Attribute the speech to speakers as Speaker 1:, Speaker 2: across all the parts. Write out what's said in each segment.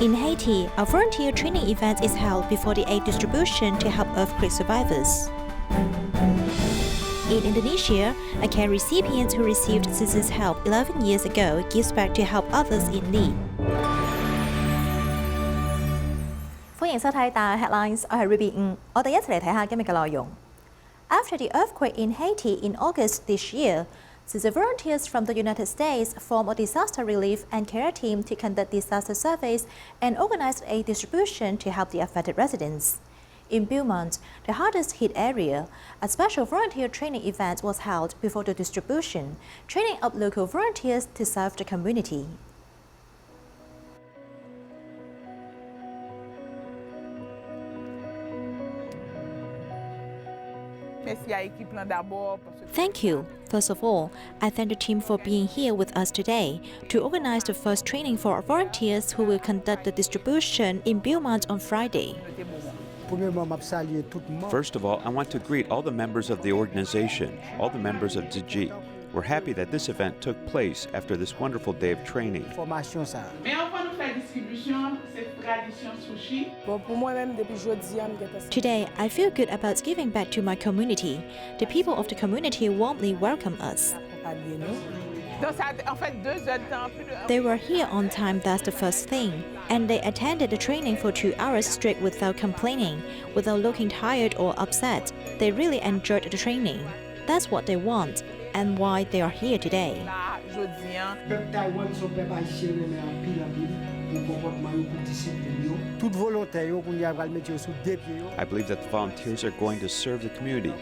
Speaker 1: In Haiti, a volunteer training event is held before the aid distribution to help earthquake survivors. In Indonesia, a care recipient who received Tzu Chi's help 11 years ago gives back to help others in need. 歡迎收睇DaAi Headlines， 我係 Ruby 我哋一齊嚟睇下今日嘅內容。After the earthquake in Haiti in August this year, Tzu Chi volunteers from the United States formed a disaster relief and care team to conduct disaster surveys and organize aid distribution to help the affected residents. In Beaumont, the hardest hit area, a special volunteer training event was held before the distribution, training up local volunteers to serve the community. Thank you. First of all, I thank the team for being here with us today to organize the first training for our volunteers who will conduct the distribution in Beaumont on Friday.
Speaker 2: First of all, I want to greet all the members of the organization, all the members of Tzu Chi. We're happy that this event took place after this wonderful day of training.
Speaker 1: Today, I feel good about giving back to my community. The people of the community warmly welcome us. They were here on time, that's the first thing. And they attended the training for 2 hours straight without complaining, without looking tired or upset. They really enjoyed the training. That's what they want, and why they are here today.
Speaker 2: I believe that the volunteers are going to serve the community.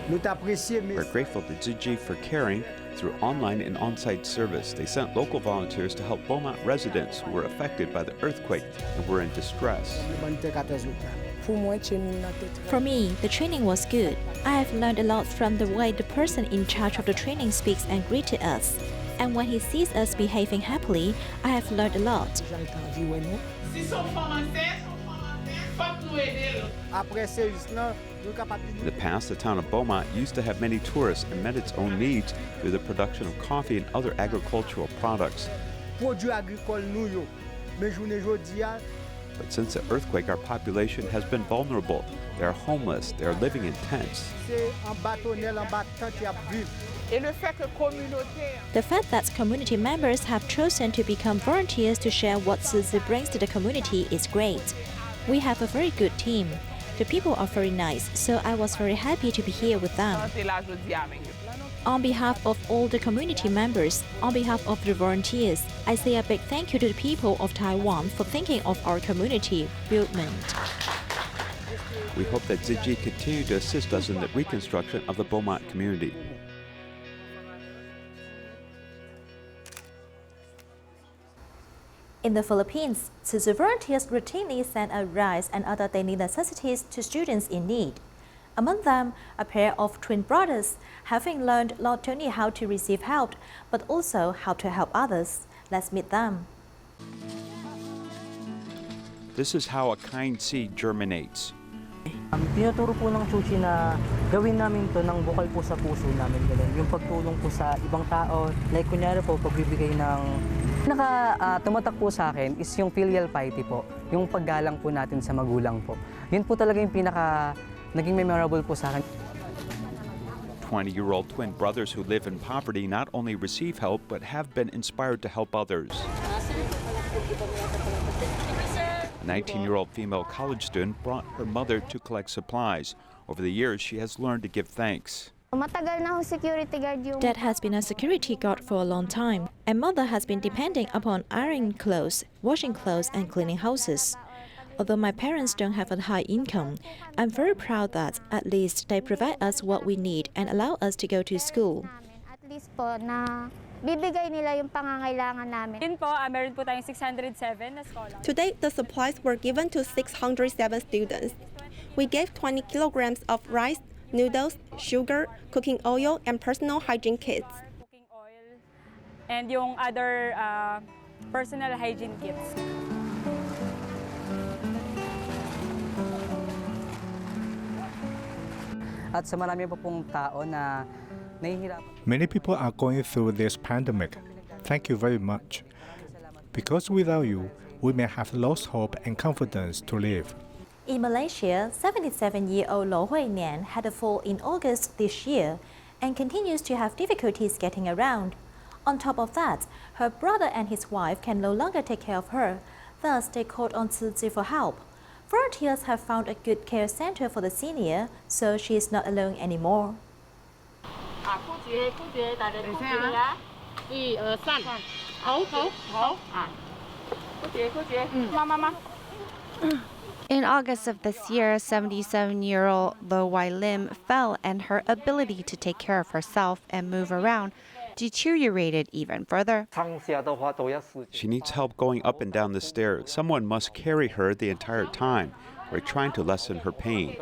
Speaker 2: We're grateful to Tzu Chi for caring through online and on-site service. They sent local volunteers to help Beaumont residents who were affected by the earthquake and were in distress.
Speaker 1: For me, the training was good. I have learned a lot from the way the person in charge of the training speaks and greeted us. And when he sees us behaving happily, I have learned a lot.
Speaker 2: In the past, the town of Beaumont used to have many tourists and met its own needs through the production of coffee and other agricultural products. But since the earthquake, our population has been vulnerable. They are homeless. They are living in tents.
Speaker 1: The fact that community members have chosen to become volunteers to share what Tzu Chi brings to the community is great. We have a very good team. The people are very nice, so I was very happy to be here with them. On behalf of all the community members, on behalf of the volunteers, I say a big thank you to the people of Taiwan for thinking of our community, Beaumont.
Speaker 2: We hope that Tzu Chi continue to assist us in the reconstruction of the Beaumont community.
Speaker 1: In the Philippines, Tzu Chi volunteers routinely send out rice and other daily necessities to students in need. Among them, a pair of twin brothers, having learned not only how to receive help, but also how to help others. Let's meet them.
Speaker 2: This is how a kind seed germinates.
Speaker 3: Tinuturo po ng Tzu Chi na gawin namin to ng bukal po sa puso namin. Yung pagtulong po sa ibang tao, like kunyari po, pagbibigay ng tumatak po sa akin is yung filial piety po, yung paggalang po natin sa magulang po. Yun po talaga yung naging memorable po sa akin.
Speaker 2: 20-year-old twin brothers who live in poverty not only receive help, but have been inspired to help others. A 19-year-old female college student brought her mother to collect supplies. Over the years, she has learned to give thanks.
Speaker 1: Dad has been a security guard for a long time, and mother has been depending upon ironing clothes, washing clothes, and cleaning houses. Although my parents don't have a high income, I'm very proud that at least they provide us what we need and allow us to go to school.
Speaker 4: To date, the supplies were given to 607 students. We gave 20 kilograms of rice, noodles, sugar, cooking oil, and personal hygiene kits.
Speaker 5: And yung other personal hygiene kits.
Speaker 3: At sa marami pa pong tao na nahihirapan.
Speaker 6: Many people are going through this pandemic. Thank you very much. Because without you, we may have lost hope and confidence to live.
Speaker 1: In Malaysia, 77-year-old Lo Hui Nian had a fall in August this year and continues to have difficulties getting around. On top of that, her brother and his wife can no longer take care of her, thus they called on Tzu Chi for help. Volunteers have found a good care center for the senior, so she is not alone anymore.
Speaker 7: In August of this year, 77-year-old Lo Wai Lim fell and her ability to take care of herself and move around deteriorated even further.
Speaker 2: She needs help going up and down the stairs. Someone must carry her the entire time. We're trying to lessen her pain.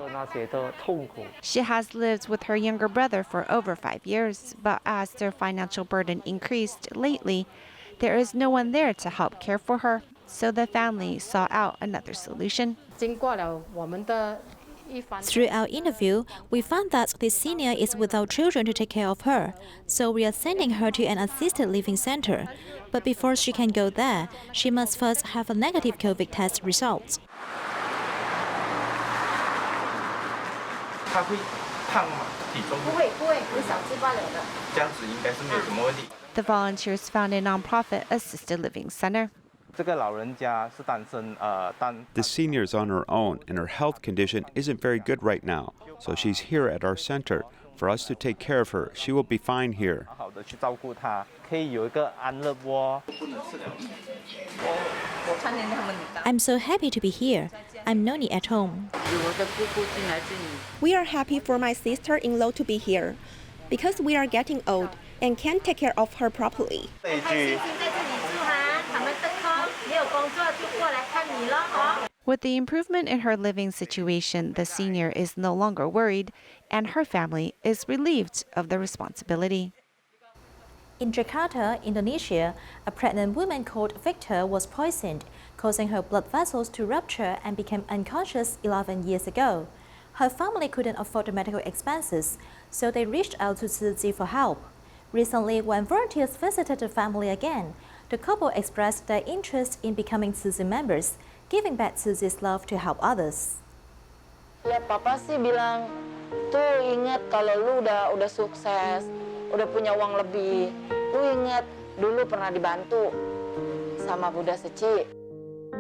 Speaker 7: She has lived with her younger brother for over 5 years, but as their financial burden increased lately, there is no one there to help care for her, so the family sought out another solution.
Speaker 1: Through our interview, we found that this senior is without children to take care of her, so we are sending her to an assisted living center. But before she can go there, she must first have a negative COVID test result.
Speaker 7: The volunteers found a nonprofit assisted living center.
Speaker 2: The senior is on her own, and her health condition isn't very good right now, so she's here at our center. For us to take care of her, she will be fine here.
Speaker 1: I'm so happy to be here. I'm Noni at home.
Speaker 4: We are happy for my sister-in-law to be here because we are getting old and can't take care of her properly.
Speaker 7: With the improvement in her living situation, the senior is no longer worried, and her family is relieved of the responsibility.
Speaker 1: In Jakarta, Indonesia, a pregnant woman called Victor was poisoned, causing her blood vessels to rupture and became unconscious 11 years ago. Her family couldn't afford the medical expenses, so they reached out to Tzu Chi for help. Recently, when volunteers visited the family again, the couple expressed their interest in becoming Tzu Chi members, giving back Tzu Chi's love to help others.
Speaker 8: Lihat papa sih bilang, tuh ingat kalau lu udah sukses, udah punya uang lebih, lu ingat dulu pernah dibantu sama Buddha Tzu Chi.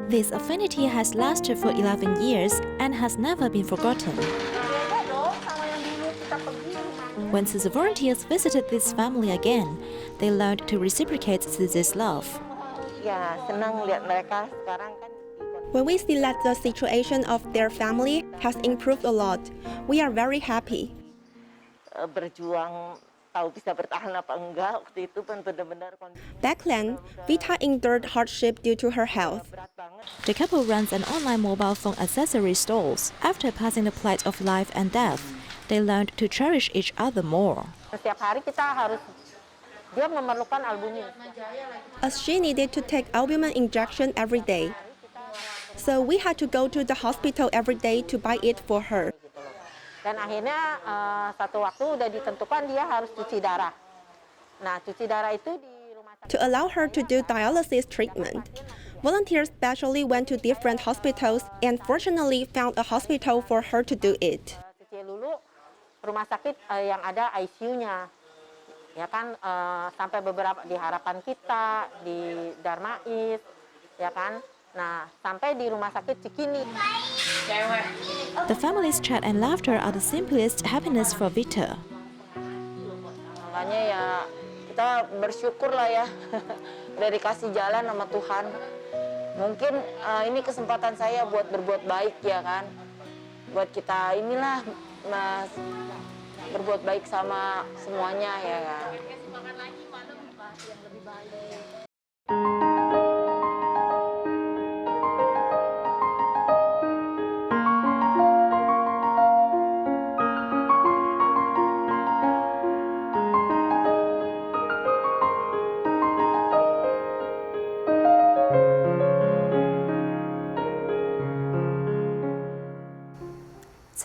Speaker 1: This affinity has lasted for 11 years and has never been forgotten. When Tzu Chi volunteers visited this family again, they learned to reciprocate Tzu Chi's love.
Speaker 8: Ya, senang lihat mereka sekarang kan.
Speaker 4: When we see that the situation of their family has improved a lot, we are very happy.
Speaker 8: Berjuang tahu bisa bertahan apa enggak waktu itu benar-benar.
Speaker 4: Back then, Vita endured hardship due to her health.
Speaker 1: The couple runs an online mobile phone accessory stores. After passing the plight of life and death, they learned to cherish each other more.
Speaker 8: Setiap hari kita harus dia memerlukan albumin.
Speaker 4: As she needed to take albumin injection every day, so we had to go to the hospital every day to buy it for her.
Speaker 8: Dan akhirnya satu waktu udah ditentukan dia harus cuci darah. Nah, cuci darah itu di rumah sakit.
Speaker 4: To allow her to do dialysis treatment, volunteers specially went to different hospitals and fortunately found a hospital for her to do it.
Speaker 8: Cuci dulu rumah sakit yang ada ICU-nya. Ya kan sampai beberapa di Harapan Kita, di Darmais, ya kan. Nah, sampai di rumah sakit Cikini.
Speaker 1: The family's chat and laughter are the simplest happiness for Victor.
Speaker 8: Makanya ya kita bersyukur lah ya udah dikasih jalan sama Tuhan. Mungkin ini kesempatan saya buat berbuat baik ya kan. Buat kita inilah berbuat baik sama semuanya ya kan.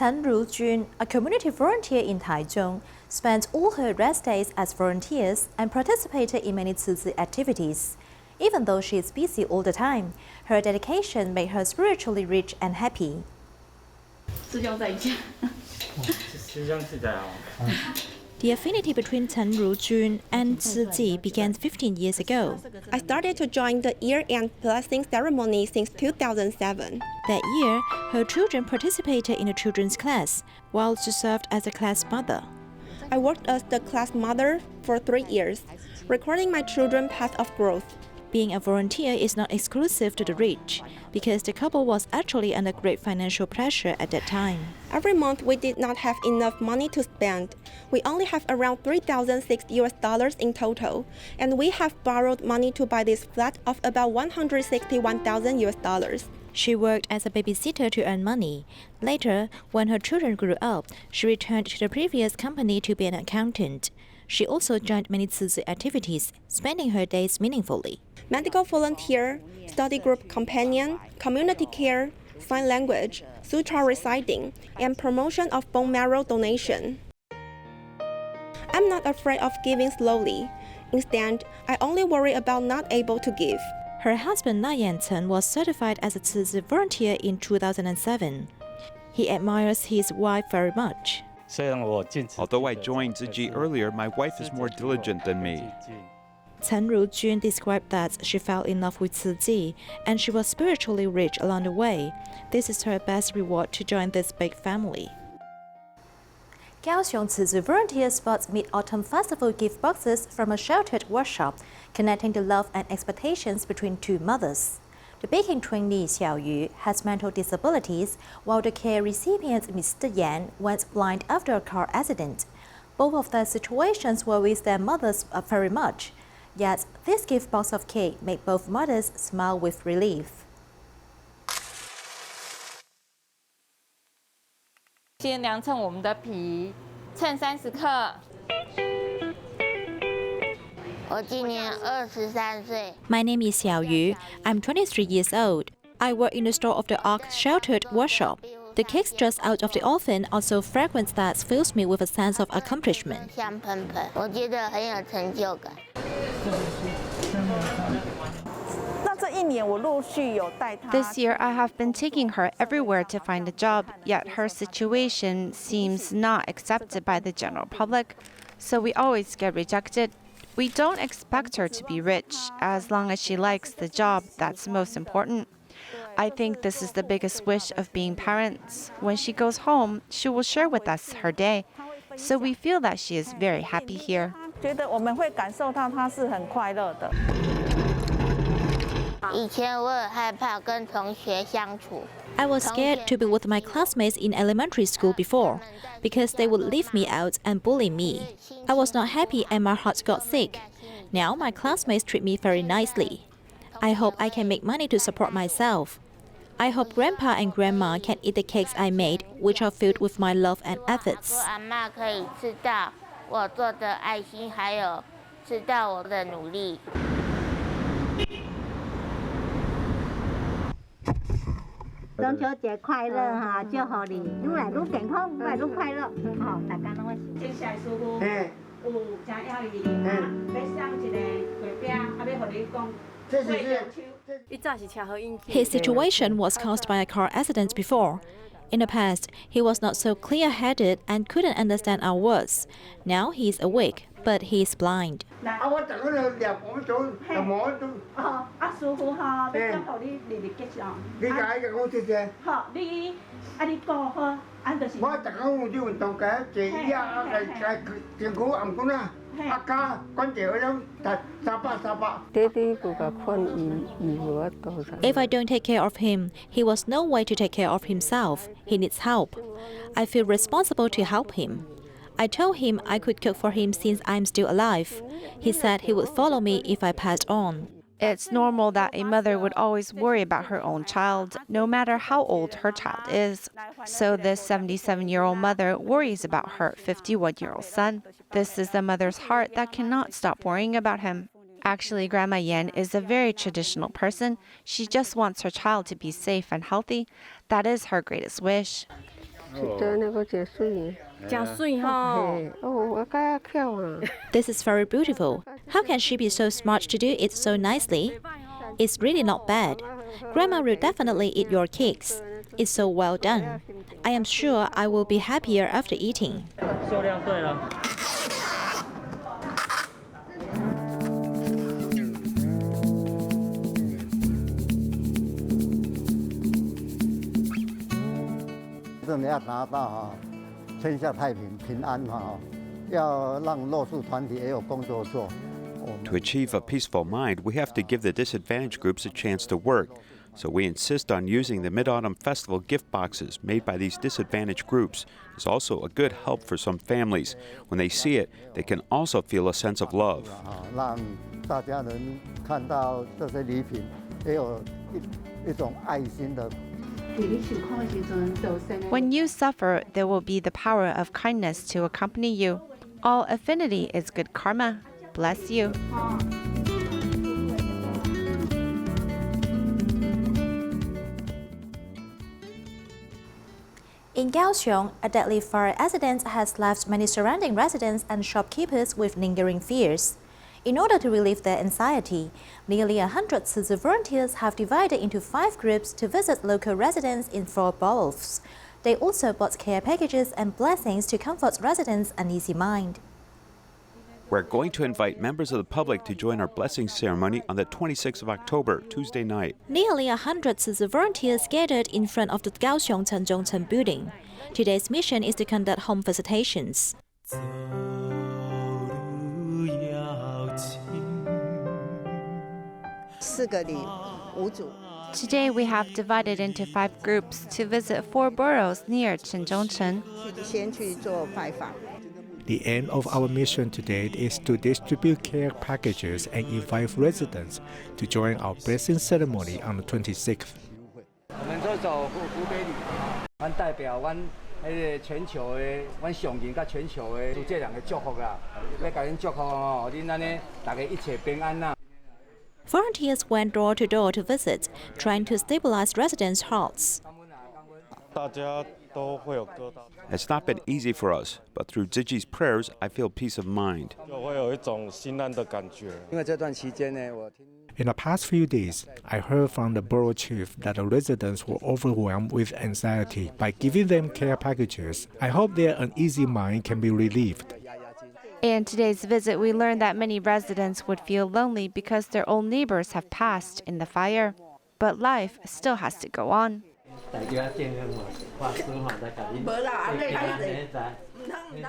Speaker 1: Chen Rujun, a community volunteer in Taichung, spent all her rest days as volunteers and participated in many Tzu Chi activities. Even though she is busy all the time, her dedication made her spiritually rich and happy. The affinity between Chen Rujun and Tzu Chi began 15 years ago.
Speaker 4: I started to join the year-end blessing ceremony since 2007.
Speaker 1: That year, her children participated in a children's class, while she served as a class mother.
Speaker 4: I worked as the class mother for 3 years, recording my children's path of growth.
Speaker 1: Being a volunteer is not exclusive to the rich, because the couple was actually under great financial pressure at that time.
Speaker 4: Every month, we did not have enough money to spend. We only have around $3,006 in total, and we have borrowed money to buy this flat of about $161,000.
Speaker 1: She worked as a babysitter to earn money. Later, when her children grew up, she returned to the previous company to be an accountant. She also joined many Tzu Chi activities, spending her days meaningfully.
Speaker 4: Medical volunteer, study group companion, community care, sign language, sutra reciting, and promotion of bone marrow donation. I'm not afraid of giving slowly. Instead, I only worry about not able to give.
Speaker 1: Her husband Na Yan-chen was certified as a Tzu Chi volunteer in 2007. He admires his wife very much.
Speaker 2: Although I joined Tzu Chi earlier, my wife is more diligent than me.
Speaker 1: Chen Rujun described that she fell in love with Tzu Chi, and she was spiritually rich along the way. This is her best reward to join this big family. Kaohsiung Tzu Chi volunteer spots Mid-Autumn Festival gift boxes from a sheltered workshop, connecting the love and expectations between two mothers. The baking trainee Xiaoyu has mental disabilities, while the care recipient Mr. Yan went blind after a car accident. Both of their situations worry their mothers very much. Yet, this gift box of cake made both mothers smile with relief.
Speaker 8: 先量称我们的皮，称30克。我今年23岁。
Speaker 1: My name is Xiaoyu. I'm 23 years old. I work in the store of the Ark Sheltered Workshop. The cakes just out of the oven are so fragrant that fills me with a sense of accomplishment.
Speaker 8: 香喷喷，我觉得很有成就感。
Speaker 7: This year, I have been taking her everywhere to find a job, yet her situation seems not accepted by the general public, so we always get rejected. We don't expect her to be rich. As long as she likes the job, that's most important. I think this is the biggest wish of being parents. When she goes home, she will share with us her day, so we feel that she is very happy here.
Speaker 8: 觉得我们会感受到她是很快乐的。以前我很害怕跟同学相处。
Speaker 1: I was scared to be with my classmates in elementary school before, because they would leave me out and bully me. I was not happy and my heart got sick. Now my classmates treat me very nicely. I hope I can make money to support myself. I hope Grandpa and Grandma can eat the cakes I made, which are filled with my love and efforts.
Speaker 8: 阿嬷可以吃到我做的爱心，还有吃到我的努力。
Speaker 9: 中秋节快乐哈！祝福你愈来愈健康，愈来愈快乐。好，大家拢会。接下来师傅，有真要义，要送一个月饼，要互你讲。
Speaker 1: His situation was caused by a car accident before. In the past, he was not so clear-headed and couldn't understand our words. Now he is awake, but he is blind.
Speaker 9: 師傅哈，要祝福你日日吉祥。你解嘅我謝謝。好，你講好，俺就是。我特講我啲運動嘅，這政府唔講啦，家關鍵嗰種沙巴。爹哋嗰個困我多。
Speaker 1: If I don't take care of him, he was no way to take care of himself. He needs help. I feel responsible to help him. I told him I could cook for him since I'm still alive. He said he would follow me if I passed on.
Speaker 7: It's normal that a mother would always worry about her own child, no matter how old her child is. So this 77-year-old mother worries about her 51-year-old son. This is the mother's heart that cannot stop worrying about him. Actually, Grandma Yan is a very traditional person. She just wants her child to be safe and healthy. That is her greatest wish.
Speaker 1: This is very beautiful. How can she be so smart to do it so nicely? It's really not bad. Grandma will definitely eat your cakes. It's so well done. I am sure I will be happier after eating.
Speaker 3: 数量对了。
Speaker 10: 真的要达到天下太平平安要让弱势团体也有工作做。
Speaker 2: To achieve a peaceful mind, we have to give the disadvantaged groups a chance to work. So we insist on using the Mid-Autumn Festival gift boxes made by these disadvantaged groups. It's also a good help for some families. When they see it, they can also feel a sense of love.
Speaker 10: 让大家能看到这些礼品，也有一种爱心的。
Speaker 7: When you suffer, there will be the power of kindness to accompany you. All affinity is good karma. Bless you.
Speaker 1: In Kaohsiung, a deadly fire accident has left many surrounding residents and shopkeepers with lingering fears. In order to relieve their anxiety, nearly 100 Tzu Chi volunteers have divided into 5 groups to visit local residents in 4 boroughs. They also bought care packages and blessings to comfort residents' uneasy mind.
Speaker 2: We're going to invite members of the public to join our blessing ceremony on the 26th of October, Tuesday night.
Speaker 1: Nearly 100 Tzu Chi volunteers gathered in front of the Kaohsiung Chenzhongcheng building. Today's mission is to conduct home visitations.
Speaker 7: Today we have divided into 5 groups to visit 4 boroughs near Chenzhongcheng.
Speaker 6: The aim of our mission today is to distribute care packages and invite residents to join our blessing ceremony on the 26th.
Speaker 3: 我们做走湖北里，我代表我全球的，我上人甲全球的，就这2个祝福啦，要甲恁祝福恁安尼大家一切平安啦。
Speaker 1: Volunteers went door to door to visit, trying to stabilize residents' hearts.
Speaker 2: It's not been easy for us, but through Tzu Chi's prayers, I feel peace of mind.
Speaker 6: In the past few days, I heard from the borough chief that the residents were overwhelmed with anxiety. By giving them care packages, I hope their uneasy mind can be relieved.
Speaker 7: In today's visit, we learned that many residents would feel lonely because their old neighbors have passed in the fire. But life still has to go on.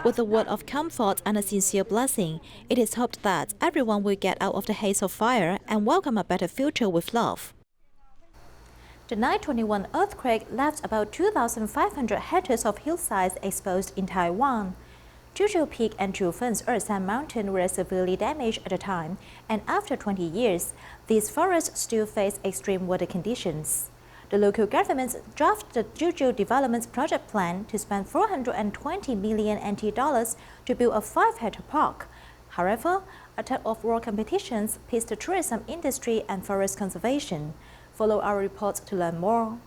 Speaker 1: With a word of comfort and a sincere blessing, it is hoped that everyone will get out of the haze of fire and welcome a better future with love. The 9/21 earthquake left about 2,500 hectares of hillsides exposed in Taiwan. Tzu Chi Peak and Zhufen's Ershan Mountain were severely damaged at the time, and after 20 years, these forests still face extreme weather conditions. The local government drafted the Tzu Chi Development Project Plan to spend 420 million NT dollars to build a 5-hectare park. However, a tug-of-war competitions pits the tourism industry and forest conservation. Follow our report to learn more.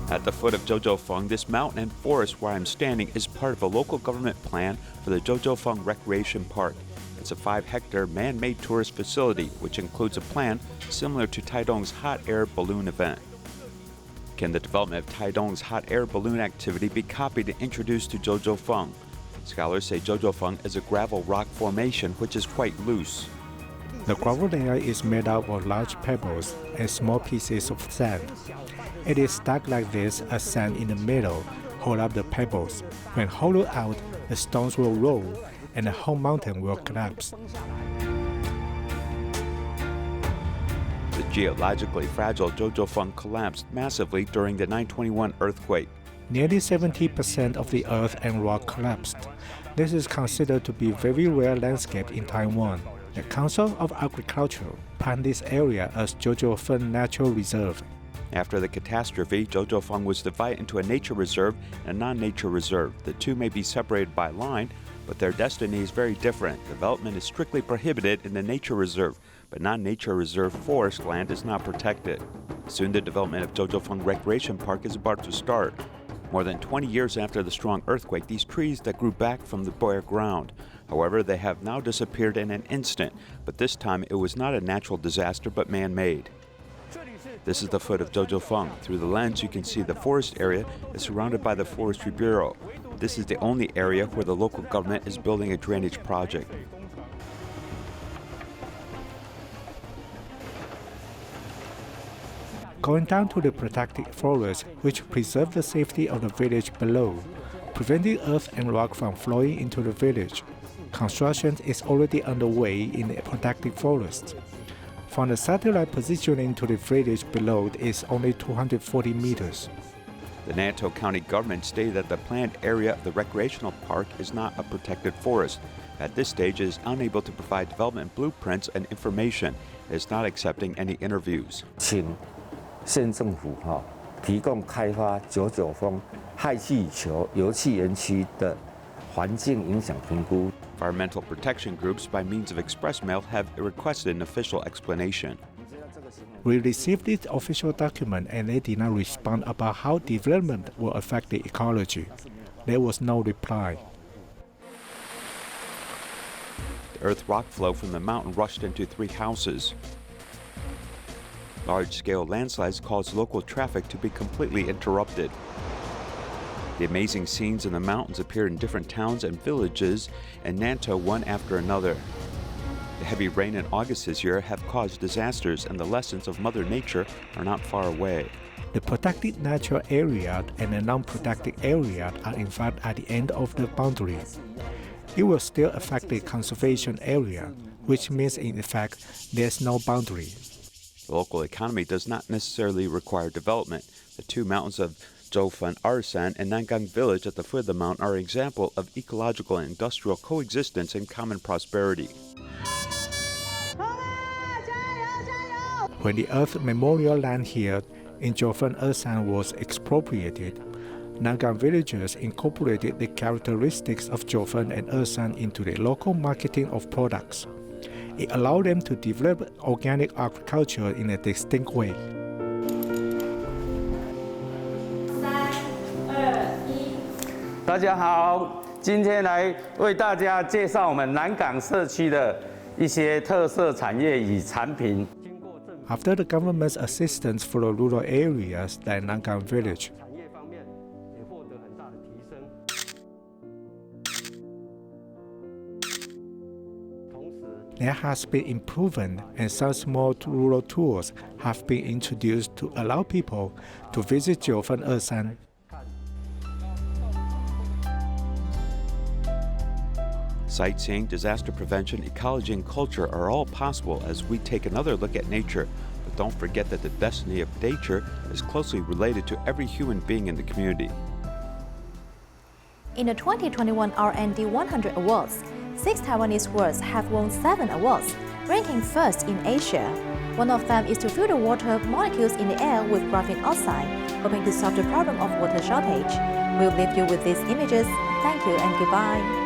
Speaker 2: At the foot of Jiuzhoufeng, this mountain and forest where I'm standing is part of a local government plan for the Jiuzhoufeng Recreation Park. It's a 5-hectare man-made tourist facility, which includes a plan similar to Taidong's hot air balloon event. Can the development of Taidong's hot air balloon activity be copied and introduced to Jiuzhoufeng? Scholars say Jiuzhoufeng is a gravel rock formation which is quite loose.
Speaker 6: The gravel layer is made up of large pebbles and small pieces of sand. It is stacked like this as sand in the middle hold up the pebbles. When hollowed out, the stones will roll and the whole mountain will collapse.
Speaker 2: The geologically fragile Jiuzhoufeng collapsed massively during the 9/21 earthquake.
Speaker 6: Nearly 70% of the earth and rock collapsed. This is considered to be a very rare landscape in Taiwan. The Council of Agriculture planned this area as Jiuzhoufeng Natural Reserve.
Speaker 2: After the catastrophe, Jiuzhoufeng was divided into a nature reserve and a non-nature reserve. The two may be separated by line, but their destiny is very different. Development is strictly prohibited in the nature reserve, but non-nature reserve forest land is not protected. Soon the development of Jiuzhoufeng Recreation Park is about to start. More than 20 years after the strong earthquake, these trees that grew back from the bare ground However, they have now disappeared in an instant, but this time it was not a natural disaster but man-made. This is the foot of Zhouzhoufeng. Through the lens, you can see the forest area is surrounded by the Forestry Bureau. This is the only area where the local government is building a drainage project.
Speaker 6: Going down to the protected forest, which preserve the safety of the village below, preventing earth and rock from flowing into the village. Construction is already underway in the protected forest. From the satellite positioning to the village below is only 240 meters.
Speaker 2: The Nantou County government stated that the planned area of the recreational park is not a protected forest. At this stage, it is unable to provide development blueprints and information. It is not accepting any interviews.
Speaker 11: 请县政府提供开发990氦气球油气园区的环境影响评估。
Speaker 2: Environmental protection groups, by means of express mail, have requested an official explanation.
Speaker 6: We received this official document and they did not respond about how development will affect the ecology. There was no reply.
Speaker 2: The earth rock flow from the mountain rushed into 3 houses. Large-scale landslides caused local traffic to be completely interrupted. The amazing scenes in the mountains appeared in different towns and villages in Nantou one after another. The heavy rain in August this year have caused disasters, and the lessons of Mother Nature are not far away.
Speaker 6: The protected natural area and the non-protected area are in fact at the end of the boundary. It will still affect the conservation area, which means in effect there's no boundary.
Speaker 2: The local economy does not necessarily require development. The 2 mountains of Zhoufeng Arsan and Nangang Village at the foot of the mountain are an example of ecological and industrial coexistence and common prosperity.
Speaker 6: When the Earth Memorial Land here in Zhoufeng Arsan was expropriated, Nangang villagers incorporated the characteristics of Zhoufeng and Arsan into the local marketing of products. It allowed them to develop organic agriculture in a distinct way.
Speaker 11: 大家好，今天来为大家介绍我们南港社区的一些特色产业与产品。
Speaker 6: After the government's assistance for the rural areas like Nangang Village, there has been improvement and some small rural tours have been introduced to allow people to visit Zhoufeng Arsan.
Speaker 2: Sightseeing, disaster prevention, ecology, and culture are all possible as we take another look at nature. But don't forget that the destiny of nature is closely related to every human being in the community.
Speaker 1: In the 2021 R&D 100 Awards, 6 Taiwanese works have won 7 awards, ranking first in Asia. One of them is to filter water molecules in the air with graphene oxide, hoping to solve the problem of water shortage. We'll leave you with these images. Thank you and goodbye.